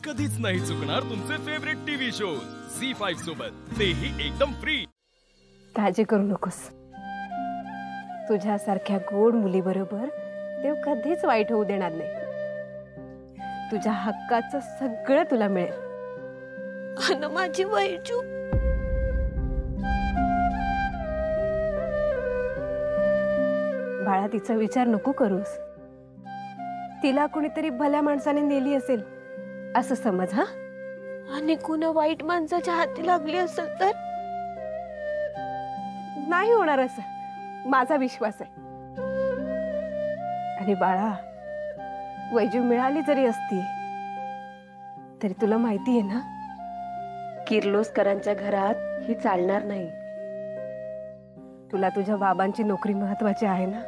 कधीच नाही चुकणार तुमचे फेवरेट टीव्ही शो झी5 सोबत, तेही एकदम फ्री। काळजी करू नकोस, तुझ्यासारख्या गोड मुली बरोबर देव कधीच वाईट होऊ देणार नाही। तुझ्या हक्काचं सगळं तुला मिळेल। अन माझी वैजू बाळा, तिचा विचार नको करूस। तिला कोणीतरी भल्या माणसाने नेली असेल असं समज। हा, आणि कुणा वाईट माणसाच्या हाती लागली असेल तर नाही होणार असं माझा विश्वास आहे। आणि बाळा, वैजू मिळाली जरी असती तरी तुला माहिती आहे ना, किर्लोस्करांच्या घरात ही चालणार नाही। तुला तुझ्या बाबांची नोकरी महत्वाची आहे ना।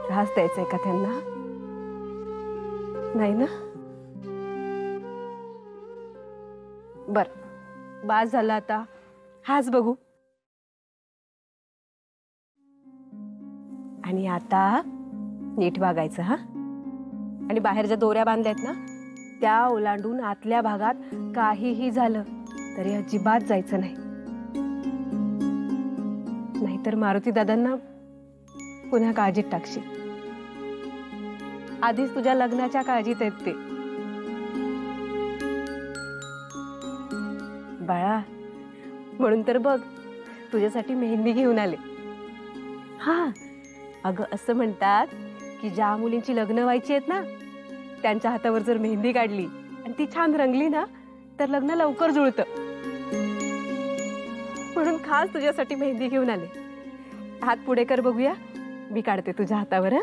त्रास द्यायचंय का त्यांना? नाही ना? बर, बास झाला आता, हाच बघू। आणि आता नीट वागायचं हा। आणि बाहेर ज्या दोऱ्या बांधल्यात ना त्या ओलांडून आतल्या भागात काहीही झालं तरी अजिबात जायचं नाही, नाहीतर मारुती दादांना पुन्हा काळजीत टाकशील। आधीच तुझ्या लग्नाच्या काळजीत आहेत ते। बाळा, म्हणून तर बघ तुझ्यासाठी मेहंदी घेऊन आले। हा, अगं असं म्हणतात की ज्या मुलींची लग्न व्हायची आहेत ना त्यांच्या हातावर जर मेहंदी काढली आणि ती छान रंगली ना तर लग्न लवकर जुळतं। म्हणून खास तुझ्यासाठी मेहंदी घेऊन आले। हात पुढे कर बघूया, मी काढते तुझ्या हातावर।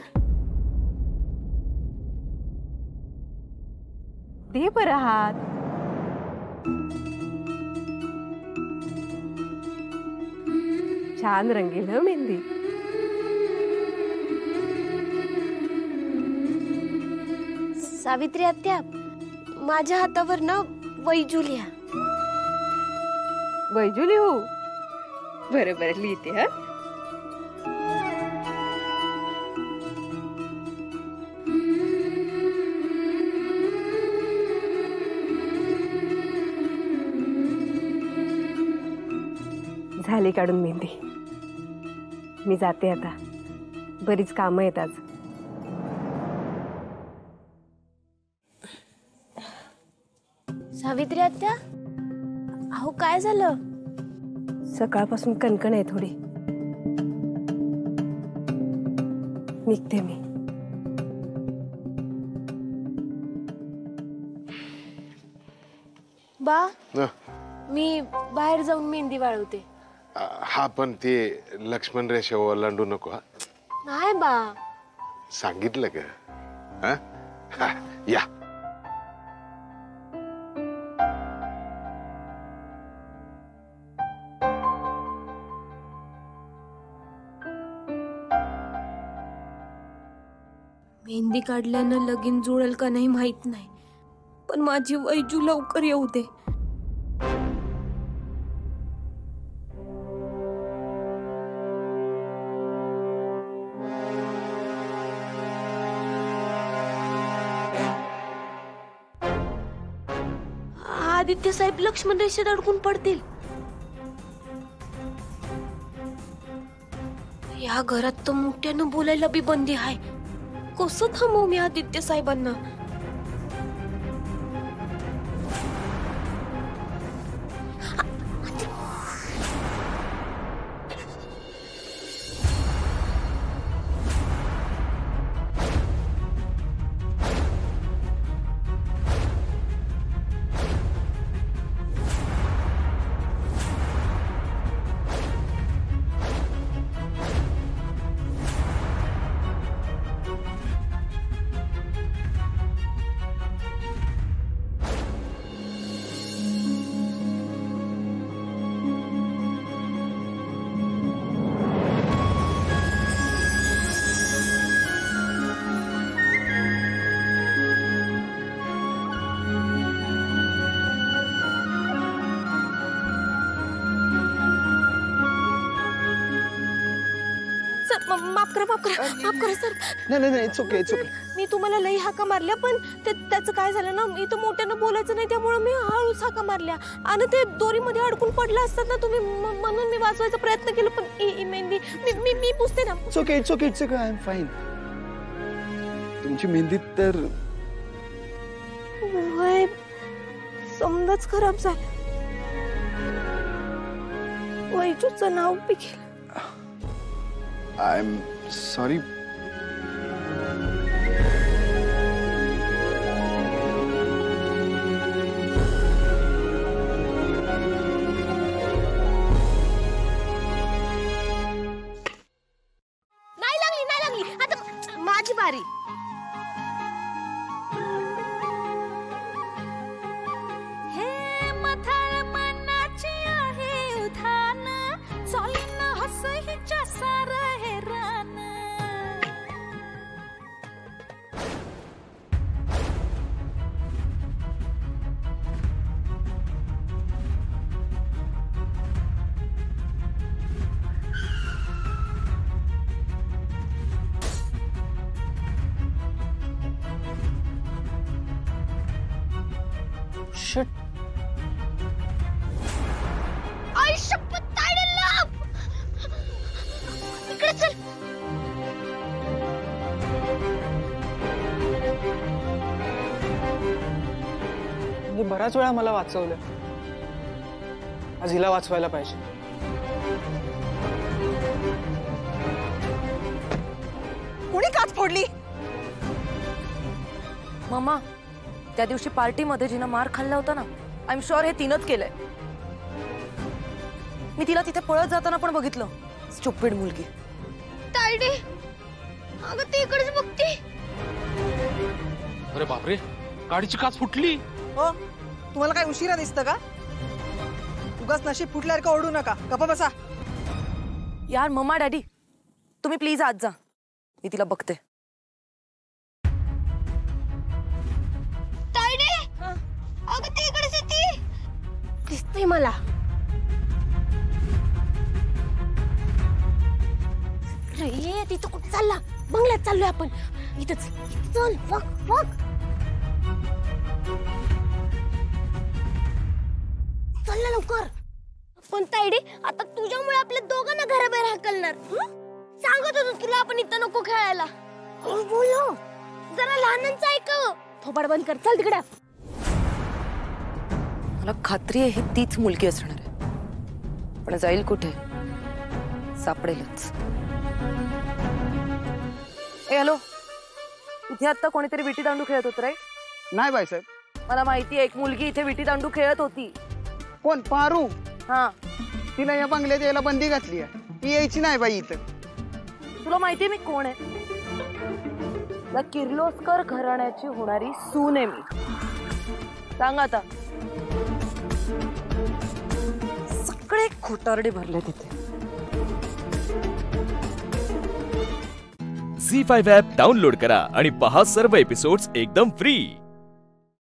दे बरं हात। छान रंगील ह मेहंदी। सावित्री आत्या, माझ्या हातावर ना वैजू लिहा। वैजू लिहू? बरं बरं, लिहिते हा। झाली काढून मेहंदी। मी जाते आता, बरीच कामं आहेत आज। सावित्री आत्या, अहो काय झालं? सकाळपासून कणकण आहे थोडी, निघते मी। बा, मी बाहेर जाऊन मेहंदी वाळवते। हा, पण ते लक्ष्मण रेषा ओलांडू नको हा। नाही बा, सांगितलं का? हा? हा, या। मेहंदी काढल्यानं लगीन जुळेल का नाही माहित नाही, पण माझी वैजू लवकर येऊ दे। आदित्य साहेब लक्ष्मण रेषेत अडकून पडतील। या घरात तर मोठ्यानं बोलायला बी बंदी आहे। कसं थांबवू मी आदित्य साहेबांना? माफ करा सर. नाही इट्स ओके मी तुम्हाला लई हाका मारल्या, पण त्याचं काय झालं ना, मी तर मोठ्यानं बोलायचं नाही, त्यामुळे मी हळूच हाका मारल्या आणि ते दोरीमध्ये अडकून पडलं असतात ना तुम्ही, म्हणून मी वाचवायचा प्रयत्न केला. पण मेहंदी मी पुसते ना. It's okay I am fine. तुमची मेहंदी तर वय समजाच खराब झालं. वैजूचं नाव बी गेलं. I am sorry. नाही लागली आता माझी बारी. हे मथार मनाची आहे उधान, चालीन हस हिच्या सार हे रान. शिट. आई शपथ ताडला. इकडे चल. म्हणजे बराच वेळा मला वाचवलं, आज हिला वाचवायला पाहिजे. कोणी काच फोडली? मम्मा, त्या दिवशी पार्टीमध्ये जिनं मार खाल्ला होता ना, आय एम शुअर हे तिनंच केलंय. मी तिला तिथे पळत जाताना पण बघितलं. स्टुपिड मुलगी. तायडे अगं ती इकडेच बघते. अरे बापरे, गाडीची काच फुटली. हो, तुम्हाला काय उशिरा दिसतं का? उगाच नशीब फुटल्यासारखं ओढू नका. गप्पा बसा. यार मम्मा डॅडी, तुम्ही प्लीज आज जा, मी तिला बघते. अगं ती इकडेच येते. दिसतंय मला. रे तिथं कुठं चालला? बंगल्यात चाललोय आपण. इथंच चल. बघ चल ना लवकर. पण तायडे आता तुझ्यामुळे आपल्या दोघांना घराबाहेर हाकलणार. सांगत होतो तुला आपण इथं नको खेळायला. बोलो जरा लहानांचं ऐकव. थोबाड बंद कर. चल तिकडे. मला खात्री आहे ही तीच मुलगी असणार आहे, पण जाईल कुठे? सापडेलच. ए हॅलो, इथे आता कोणीतरी विटी दांडू खेळत होत राईट? नाही बाईसाहेब. मला माहिती आहे, एक मुलगी इथे विटी दांडू खेळत होती. कोण? पारू. हा, तिला या बंगल्यात यायला बंदी घातली आहे. ती यायची नाही बाई इथं. तुला माहितीये मी कोण आहे? या किर्लोस्कर घराण्याची होणारी सून आहे मी. सांग आता. सगळे खोटारडे भरले तिथे. झी5 ॲप डाउनलोड करा आणि पहा सर्व एपिसोड्स एकदम फ्री.